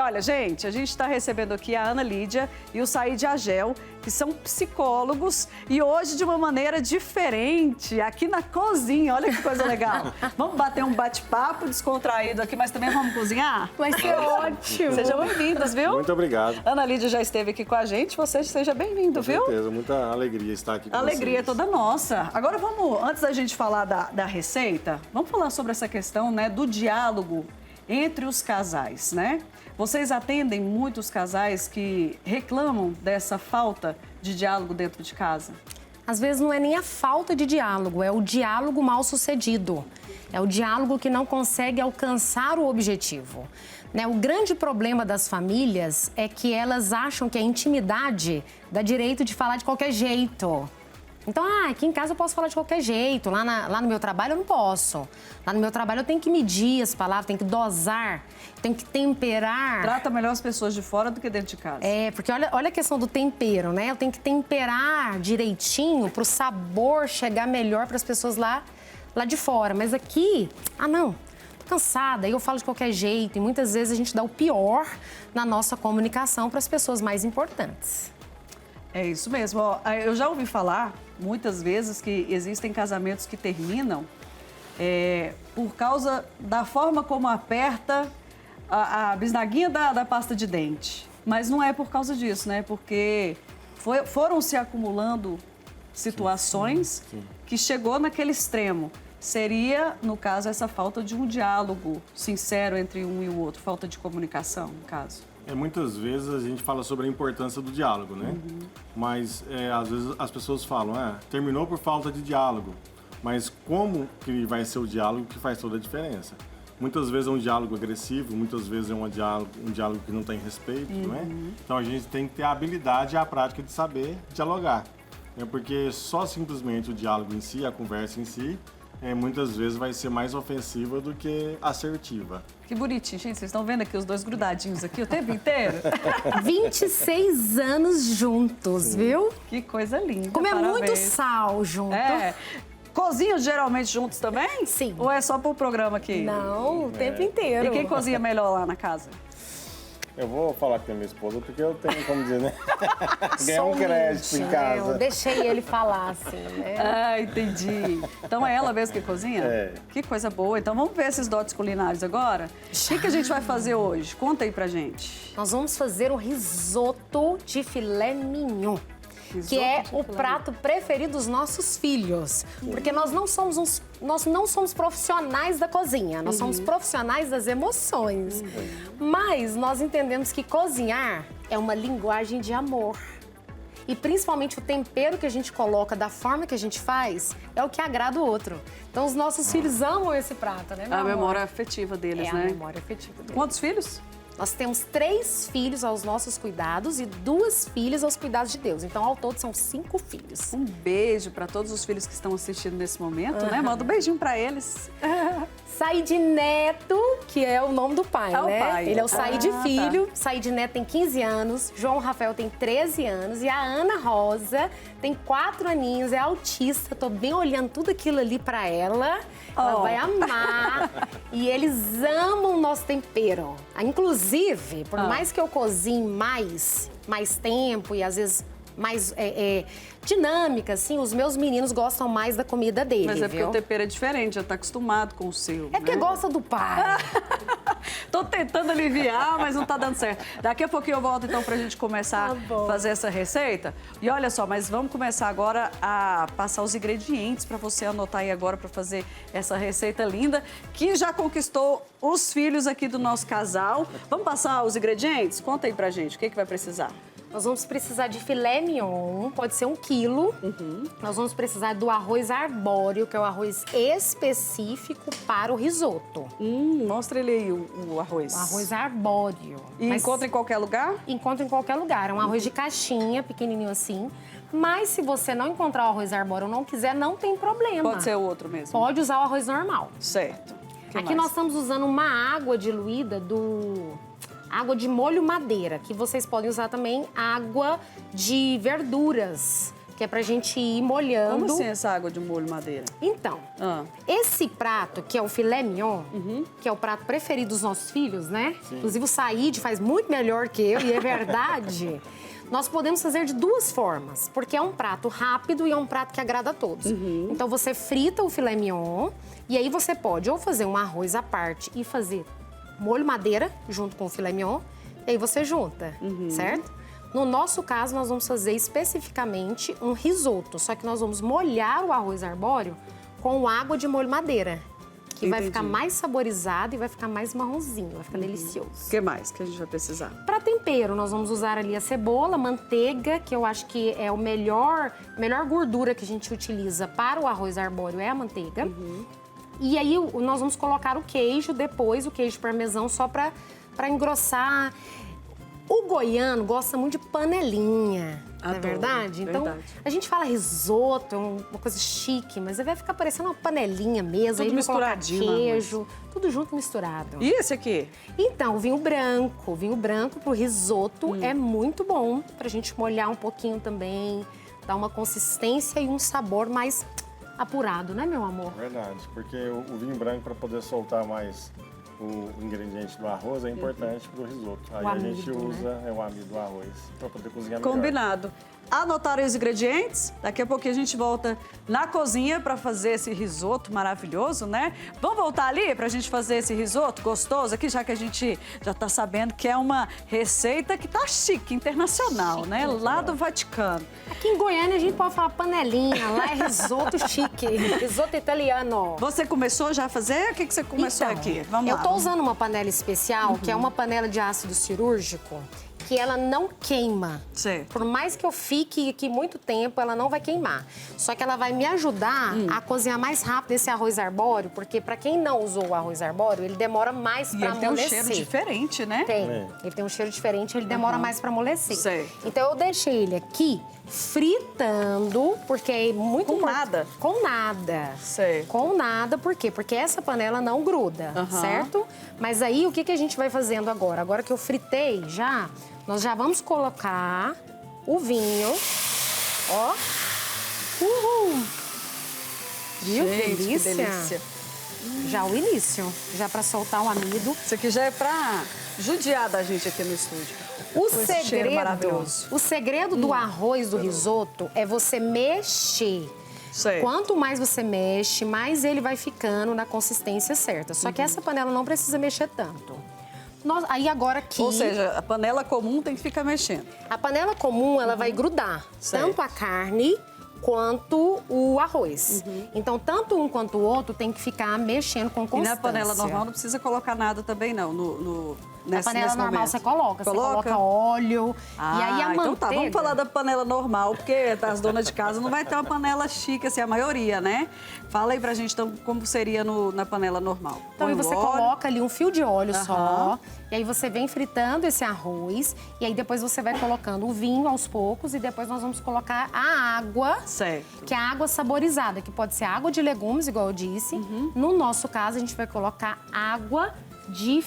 olha, gente, a gente está recebendo aqui a Ana Lídia e o Said Agel, que são psicólogos, e hoje de uma maneira diferente, aqui na cozinha. Olha que coisa legal. Vamos bater um bate-papo descontraído aqui, mas também vamos cozinhar? Vai ser ótimo. Sejam bem-vindos, viu? Muito obrigado. Ana Lídia já esteve aqui com a gente, você seja bem-vindo, viu? Com certeza, muita alegria estar aqui com A alegria é vocês. toda nossa. Agora vamos, antes da gente falar da receita, vamos falar sobre essa questão, né, do diálogo entre os casais, né? Vocês atendem muitos casais que reclamam dessa falta de diálogo dentro de casa? Às vezes não é nem a falta de diálogo, é o diálogo mal sucedido. É o diálogo que não consegue alcançar o objetivo. Né? O grande problema das famílias é que elas acham que a intimidade dá direito de falar de qualquer jeito. Então, aqui em casa eu posso falar de qualquer jeito, lá no meu trabalho eu não posso. Lá no meu trabalho eu tenho que medir as palavras, tenho que dosar, tenho que temperar. Trata melhor as pessoas de fora do que dentro de casa. É, porque olha a questão do tempero, né? Eu tenho que temperar direitinho para o sabor chegar melhor para as pessoas lá de fora. Mas aqui, não, tô cansada, eu falo de qualquer jeito. E muitas vezes a gente dá o pior na nossa comunicação para as pessoas mais importantes. É isso mesmo. Ó, eu já ouvi falar, muitas vezes, que existem casamentos que terminam por causa da forma como aperta a bisnaguinha da pasta de dente. Mas não é por causa disso, né? Porque foram se acumulando situações que chegou naquele extremo. Seria, no caso, essa falta de um diálogo sincero entre um e o outro, falta de comunicação, no caso. Muitas vezes a gente fala sobre a importância do diálogo, né? Mas às vezes as pessoas falam, terminou por falta de diálogo. Mas como que vai ser o diálogo que faz toda a diferença? Muitas vezes é um diálogo agressivo, muitas vezes é um diálogo que não tem respeito, não é? Então a gente tem que ter a habilidade e a prática de saber dialogar. Porque só simplesmente o diálogo em si, a conversa em si, muitas vezes vai ser mais ofensiva do que assertiva. Que bonitinho, gente. Vocês estão vendo aqui os dois grudadinhos aqui o tempo inteiro? 26 anos juntos, viu? Que coisa linda. Comer parabéns. muito sal junto. Cozinham geralmente juntos também? Sim. Ou é só pro programa aqui? Não, o tempo inteiro. E quem cozinha melhor lá na casa? Eu vou falar com a minha esposa porque eu tenho, como dizer, né? Ganhar um crédito em casa. Eu deixei ele falar assim, né? Entendi. Então é ela mesmo que cozinha? É. Que coisa boa. Então vamos ver esses dotes culinários agora? O que a gente vai fazer hoje? Conta aí pra gente. Nós vamos fazer um risoto de filé mignon. Que é o prato preferido dos nossos filhos. Porque nós não somos profissionais da cozinha, nós somos profissionais das emoções. Mas nós entendemos que cozinhar é uma linguagem de amor. E principalmente o tempero que a gente coloca, da forma que a gente faz, é o que agrada o outro. Então os nossos filhos amam esse prato, né, meu A amor? memória afetiva deles, É né? a memória afetiva deles. Quantos filhos? Nós temos 3 filhos aos nossos cuidados e 2 filhas aos cuidados de Deus. Então, ao todo, são 5 filhos. Um beijo para todos os filhos que estão assistindo nesse momento, né? Manda um beijinho para eles. Said Neto, que é o nome do pai, É o né? pai. Ele é o Said Tá. Filho. Said Neto tem 15 anos, João Rafael tem 13 anos e a Ana Rosa tem 4 aninhos, é autista. Tô bem olhando tudo aquilo ali pra ela. Ela vai amar. E eles amam o nosso tempero. Inclusive, por mais que eu cozinhe mais tempo e às vezes mais dinâmica, assim, os meus meninos gostam mais da comida dele, Mas é porque viu? o tempero é diferente, já tá acostumado com o seu. É porque né? gosta do pai. Tô tentando aliviar, mas não tá dando certo. Daqui a pouquinho eu volto, então, pra gente começar Tá bom. a fazer essa receita. E olha só, mas vamos começar agora a passar os ingredientes pra você anotar aí agora pra fazer essa receita linda, que já conquistou os filhos aqui do nosso casal. Vamos passar os ingredientes? Conta aí pra gente, o que vai precisar? Nós vamos precisar de filé mignon, pode ser 1 quilo. Nós vamos precisar do arroz arbóreo, que é o arroz específico para o risoto. Mostra ele aí, o arroz. O arroz arbóreo. E encontra em qualquer lugar? Encontra em qualquer lugar. É um arroz de caixinha, pequenininho assim. Mas se você não encontrar o arroz arbóreo ou não quiser, não tem problema. Pode ser o outro mesmo? Pode usar o arroz normal. Certo. Que Aqui mais? nós estamos usando uma água diluída água de molho madeira, que vocês podem usar também água de verduras, que é pra gente ir molhando. Como assim essa água de molho madeira? Então, esse prato, que é o filé mignon, que é o prato preferido dos nossos filhos, né? Sim. Inclusive o Said faz muito melhor que eu, e é verdade. Nós podemos fazer de duas formas, porque é um prato rápido e é um prato que agrada a todos. Então, você frita o filé mignon e aí você pode ou fazer um arroz à parte e fazer molho madeira junto com o filé mignon, e aí você junta, certo? No nosso caso, nós vamos fazer especificamente um risoto, só que nós vamos molhar o arroz arbóreo com água de molho madeira, que vai ficar mais saborizado e vai ficar mais marronzinho, vai ficar delicioso. O que mais que a gente vai precisar? Para tempero, nós vamos usar ali a cebola, manteiga, que eu acho que é a melhor gordura que a gente utiliza para o arroz arbóreo é a manteiga. E aí nós vamos colocar o queijo depois, o queijo parmesão, só para engrossar. O goiano gosta muito de panelinha, não é verdade? Então, a gente fala risoto, é uma coisa chique, mas vai ficar parecendo uma panelinha mesmo. Tudo aí misturadinho, queijo, tudo junto misturado. E esse aqui? Então, vinho branco pro risoto é muito bom pra gente molhar um pouquinho também, dar uma consistência e um sabor mais apurado, né, meu amor? Verdade, porque o vinho branco, para poder soltar mais o ingrediente do arroz, é importante para o risoto. Aí a gente usa o amido do arroz para poder cozinhar melhor. Combinado. Anotaram os ingredientes? Daqui a pouquinho a gente volta na cozinha para fazer esse risoto maravilhoso, né? Vamos voltar ali para a gente fazer esse risoto gostoso aqui, já que a gente já está sabendo que é uma receita que tá chique, internacional, né? Lá do Vaticano. Aqui em Goiânia a gente pode falar panelinha, lá é risoto chique, risoto italiano. Você começou já a fazer? O que você começou aqui? Vamos lá. Eu tô usando uma panela especial, que é uma panela de ácido cirúrgico, que ela não queima. Certo. Por mais que eu fique aqui muito tempo, ela não vai queimar. Só que ela vai me ajudar a cozinhar mais rápido esse arroz arbóreo, porque para quem não usou o arroz arbóreo, ele demora mais para amolecer. Ele tem um cheiro diferente, né? Tem. Ele tem um cheiro diferente, ele demora mais para amolecer. Certo. Então eu deixei ele aqui fritando, porque é muito Com importante. nada? Com nada. Certo. Com nada, por quê? Porque essa panela não gruda, certo? Mas aí, o que a gente vai fazendo agora? Agora que eu fritei já, nós já vamos colocar o vinho, ó. Uhul! Viu? Gente, Que delícia. que delícia. Já o início, já para soltar o amido. Isso aqui já é pra judiar da gente aqui no estúdio. O segredo do arroz do risoto é você mexer. Sei. Quanto mais você mexe, mais ele vai ficando na consistência certa. Só que essa panela não precisa mexer tanto. Aí agora aqui... Ou seja, a panela comum tem que ficar mexendo. A panela comum, ela vai grudar Certo. tanto a carne quanto o arroz. Então, tanto um quanto o outro tem que ficar mexendo com E constância. na panela normal não precisa colocar nada também, não, Na panela nesse normal momento. você coloca óleo. E aí a manteiga... Então tá, vamos falar da panela normal, porque as donas de casa não vai ter uma panela chique, assim, a maioria, né? Fala aí pra gente, então, como seria na panela normal. Então, aí você coloca ali um fio de óleo só, e aí você vem fritando esse arroz, e aí depois você vai colocando o vinho aos poucos, e depois nós vamos colocar a água, Certo. que é a água saborizada, que pode ser água de legumes, igual eu disse. No nosso caso, a gente vai colocar água de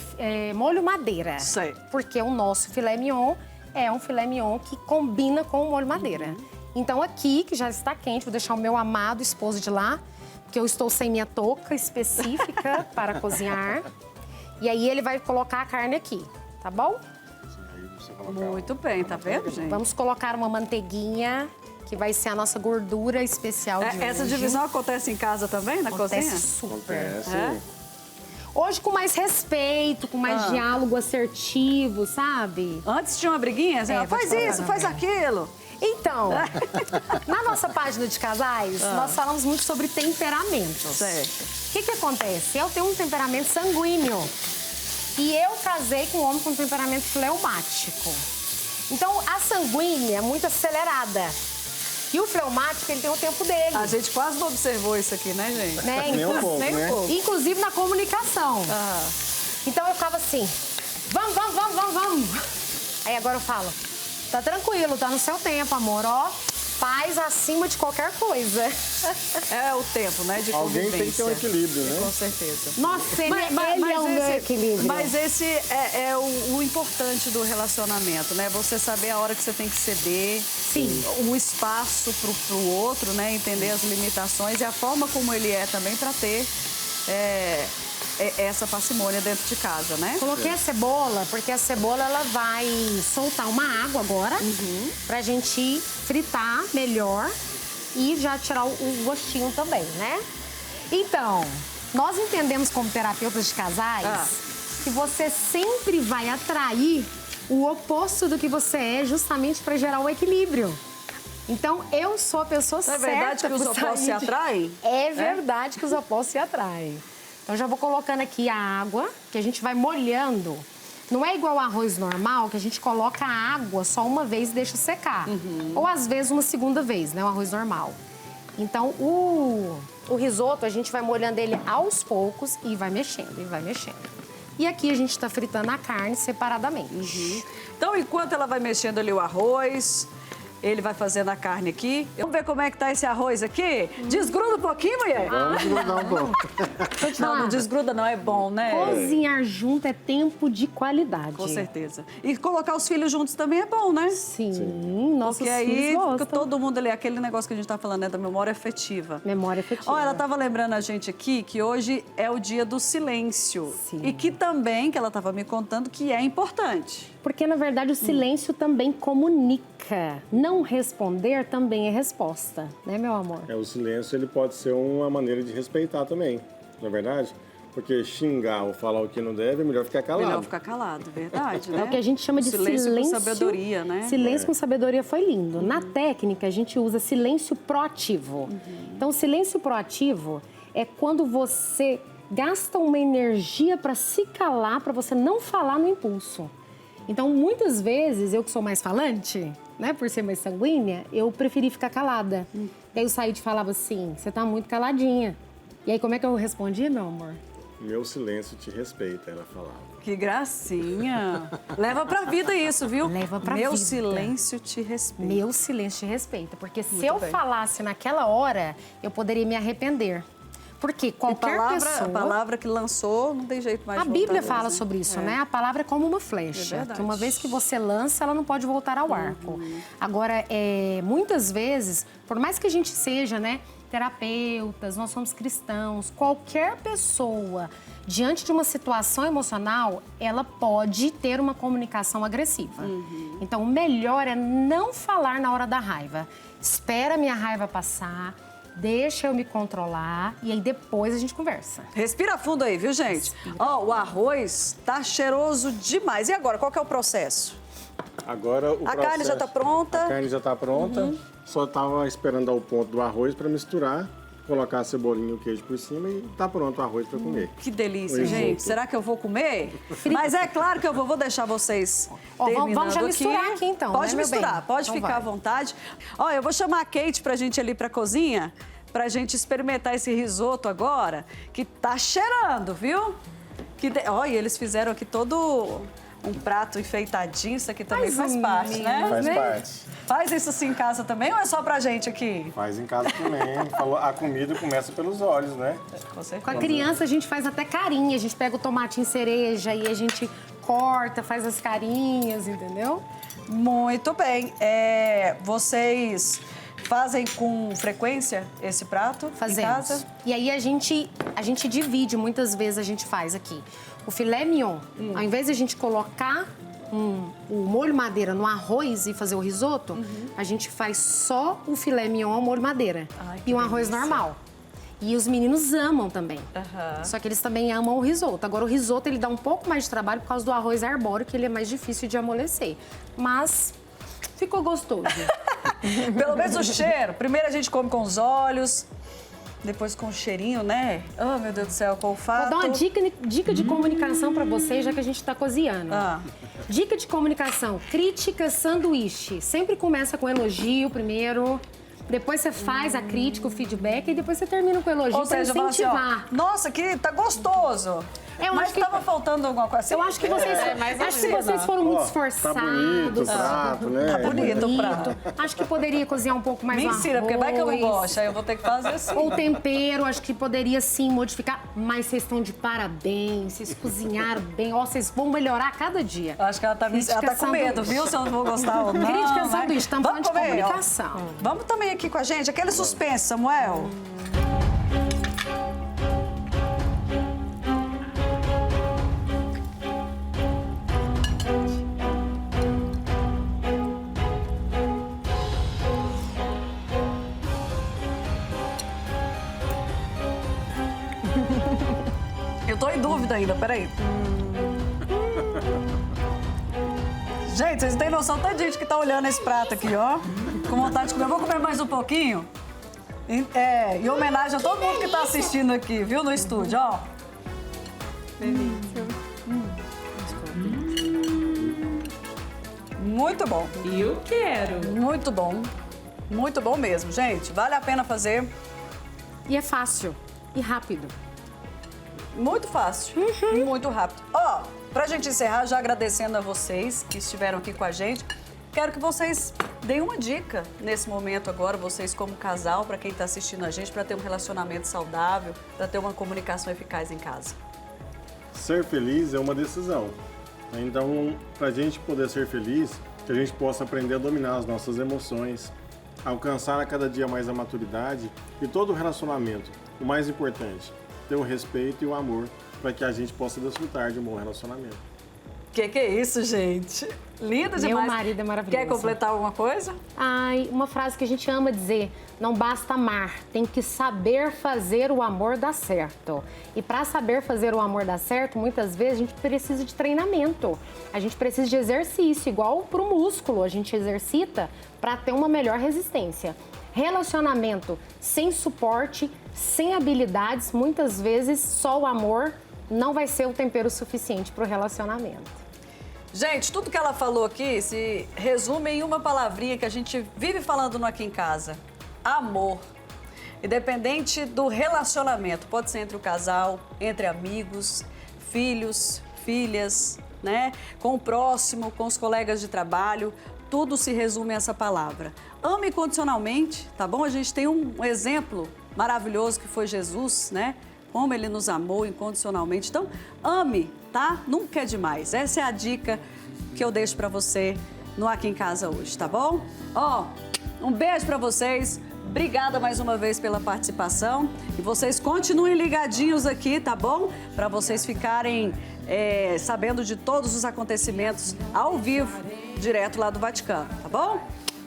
molho madeira. Certo. Porque o nosso filé mignon é um filé mignon que combina com o molho madeira. Então aqui, que já está quente, vou deixar o meu amado esposo de lá, porque eu estou sem minha touca específica para cozinhar. E aí ele vai colocar a carne aqui, tá bom? Muito bem, tá vendo, gente? Vamos colocar uma manteiguinha, que vai ser a nossa gordura especial de hoje. Essa divisão acontece em casa também, na Acontece cozinha? super. É? Hoje com mais respeito, com mais diálogo assertivo, sabe? Antes tinha uma briguinha, assim, É, faz vou te isso, falar, faz aquilo. Então, na nossa página de casais, nós falamos muito sobre temperamentos. Certo. O que acontece? Eu tenho um temperamento sanguíneo. E eu casei com um homem com temperamento fleumático. Então, a sanguínea é muito acelerada. E o fleumático, ele tem o tempo dele. A gente quase não observou isso aqui, né, gente? Né? Nem um pouco, né? Inclusive na comunicação. Então, eu ficava assim, vamos. Aí agora eu falo, tá tranquilo, tá no seu tempo, amor, ó. paz acima de qualquer coisa. É o tempo, né, de Alguém convivência. tem que ter um equilíbrio, né? Com certeza. Nossa, ele é o meu equilíbrio. Mas esse é o importante do relacionamento, né? Você saber a hora que você tem que ceder. Sim. O espaço pro outro, né? Entender as limitações e a forma como ele é também para ter essa parcimônia dentro de casa, né? Coloquei a cebola, porque a cebola ela vai soltar uma água agora pra gente fritar melhor e já tirar o gostinho também, né? Então, nós entendemos como terapeutas de casais que você sempre vai atrair o oposto do que você é justamente para gerar o equilíbrio. Então, eu sou a pessoa certa. É verdade que os opostos se atraem? É verdade que os opostos se atraem. Então, já vou colocando aqui a água, que a gente vai molhando. Não é igual ao arroz normal, que a gente coloca a água só uma vez e deixa secar. Ou, às vezes, uma segunda vez, né? O arroz normal. Então, o risoto, a gente vai molhando ele aos poucos e vai mexendo, e vai mexendo. E aqui a gente está fritando a carne separadamente. Então, enquanto ela vai mexendo ali o arroz, ele vai fazendo a carne aqui. Vamos ver como é que tá esse arroz aqui? Desgruda um pouquinho, mulher? Vamos desgrudar um pouco. Não desgruda não, é bom, né? Cozinhar junto é tempo de qualidade. Com certeza. E colocar os filhos juntos também é bom, né? Sim, nossos Porque aí filhos fica gostam. todo mundo ali, aquele negócio que a gente tá falando, né, da memória afetiva. Memória afetiva. Ó, ela tava lembrando a gente aqui que hoje é o dia do silêncio. Sim. E que também, que ela tava me contando, que é importante. Porque, na verdade, o silêncio também comunica. Não responder também é resposta, né, meu amor? O silêncio ele pode ser uma maneira de respeitar também, não é verdade? Porque xingar ou falar o que não deve, é melhor ficar calado. Melhor ficar calado, verdade, né? É o que a gente chama de silêncio com sabedoria, né? Silêncio com sabedoria foi lindo. Na técnica, a gente usa silêncio proativo. Então, o silêncio proativo é quando você gasta uma energia para se calar, para você não falar no impulso. Então, muitas vezes, eu que sou mais falante, né, por ser mais sanguínea, eu preferi ficar calada. E aí o Said falava assim, você tá muito caladinha. E aí, como é que eu respondia, meu amor? Meu silêncio te respeita, ela falava. Que gracinha. Leva pra vida isso, viu? Leva pra Meu vida. silêncio te respeita. Meu silêncio te respeita. Porque se Muito eu bem. falasse naquela hora, eu poderia me arrepender. Porque qualquer pessoa... A palavra que lançou, não tem jeito mais A de voltar Bíblia atrás, fala né? sobre isso, né? A palavra é como uma É flecha, verdade. que uma vez que você lança, ela não pode voltar ao arco. Agora, muitas vezes, por mais que a gente seja, né, terapeutas, nós somos cristãos, qualquer pessoa, diante de uma situação emocional, ela pode ter uma comunicação agressiva. Então, o melhor é não falar na hora da raiva. Espera a minha raiva passar, deixa eu me controlar e aí depois a gente conversa. Respira fundo aí, viu, gente? Ó, o arroz tá cheiroso demais. E agora, qual que é o processo? Agora o A carne já tá pronta. A carne já tá pronta. Só tava esperando dar o ponto do arroz para misturar, colocar a cebolinha e o queijo por cima e tá pronto o arroz para comer. Que delícia, Oi, gente. gente. Será que eu vou comer? Mas é claro que eu vou deixar vocês Ó, terminando vamos já misturar aqui, então, Pode né, meu misturar, bem? pode Então ficar vai. à vontade. Ó, eu vou chamar a Kate pra gente ir ali pra cozinha, pra gente experimentar esse risoto agora, que tá cheirando, viu? Ó, e eles fizeram aqui todo um prato enfeitadinho, isso aqui também faz parte, né? Faz parte. Faz isso assim em casa também ou é só pra gente aqui? Faz em casa também. Falou, a comida começa pelos olhos, né? Com certeza. Com a criança, a gente faz até carinha. A gente pega o tomatinho cereja e a gente corta, faz as carinhas, entendeu? Muito bem. Vocês fazem com frequência esse prato em Fazemos. casa? E aí a gente divide, muitas vezes a gente faz aqui. O filé mignon, ao invés de a gente colocar o molho madeira no arroz e fazer o risoto, a gente faz só o filé mignon ao molho madeira. Ai, que e um arroz delícia. normal. E os meninos amam também. Só que eles também amam o risoto. Agora, o risoto, ele dá um pouco mais de trabalho por causa do arroz arbóreo, que ele é mais difícil de amolecer. Mas ficou gostoso. Pelo menos o cheiro. Primeiro a gente come com os olhos, depois com o cheirinho, né? Oh, meu Deus do céu, com o olfato. Vou dar uma dica de comunicação pra vocês, já que a gente tá cozinhando. Dica de comunicação: crítica, sanduíche. Sempre começa com elogio primeiro. Depois você faz a crítica, o feedback, e depois você termina com o elogio Ou para seja, fala assim, ó, incentivar. nossa, que tá gostoso. Mas estava faltando alguma coisa. Eu acho que vocês, foram muito esforçados. Tá bonito o prato, né? Tá bonito o prato. Acho que poderia cozinhar um pouco mais Me ensina, porque vai que eu não arroz. gosto, aí eu vou ter que fazer assim. Ou tempero, acho que poderia sim modificar. Mas vocês estão de parabéns, vocês cozinharam bem. Ó, vocês vão melhorar a cada dia. Eu acho que ela tá com medo, viu? Se eu não vou gostar ou não. Crítica sanduíche, estamos falando de comer, comunicação. ó. Vamos também aqui com a gente, aquele suspense, Samuel. Eu tô em dúvida ainda, peraí. Gente, vocês não têm noção, tanta gente que tá olhando esse prato aqui, ó. Com vontade de comer. Eu vou comer mais um pouquinho. Em homenagem a todo mundo que tá assistindo aqui, viu, no estúdio, ó. Delícia. Muito bom. Eu quero. Muito bom. Muito bom mesmo, gente. Vale a pena fazer. E é fácil e rápido. Muito fácil, muito rápido. Ó, pra gente encerrar, já agradecendo a vocês que estiveram aqui com a gente, quero que vocês deem uma dica nesse momento agora, vocês como casal, pra quem tá assistindo a gente, pra ter um relacionamento saudável, pra ter uma comunicação eficaz em casa. Ser feliz é uma decisão. Então, pra gente poder ser feliz, que a gente possa aprender a dominar as nossas emoções, alcançar a cada dia mais a maturidade e todo o relacionamento, o mais importante, ter o respeito e o amor para que a gente possa desfrutar de um bom relacionamento. Que é isso, gente? Lindo demais. Meu marido é maravilhoso. Quer completar alguma coisa? Ai, uma frase que a gente ama dizer, não basta amar, tem que saber fazer o amor dar certo. E para saber fazer o amor dar certo, muitas vezes a gente precisa de treinamento. A gente precisa de exercício, igual para o músculo, a gente exercita para ter uma melhor resistência. Relacionamento sem suporte, sem habilidades, muitas vezes só o amor não vai ser o tempero suficiente para o relacionamento. Gente, tudo que ela falou aqui se resume em uma palavrinha que a gente vive falando no Aqui em Casa: amor. Independente do relacionamento, pode ser entre o casal, entre amigos, filhos, filhas, né? Com o próximo, com os colegas de trabalho, tudo se resume a essa palavra. Ame incondicionalmente, tá bom? A gente tem um exemplo maravilhoso que foi Jesus, né? Como ele nos amou incondicionalmente. Então, ame, tá? Nunca é demais. Essa é a dica que eu deixo pra você no Aqui em Casa hoje, tá bom? Ó, um beijo pra vocês. Obrigada mais uma vez pela participação. E vocês continuem ligadinhos aqui, tá bom? Pra vocês ficarem sabendo de todos os acontecimentos ao vivo, direto lá do Vaticano, tá bom?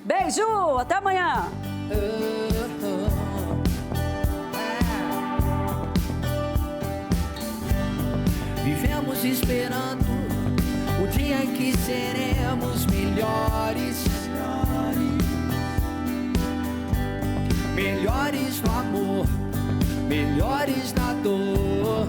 Beijo! Até amanhã! Vivemos esperando o dia em que seremos melhores. Melhores no amor, melhores na dor.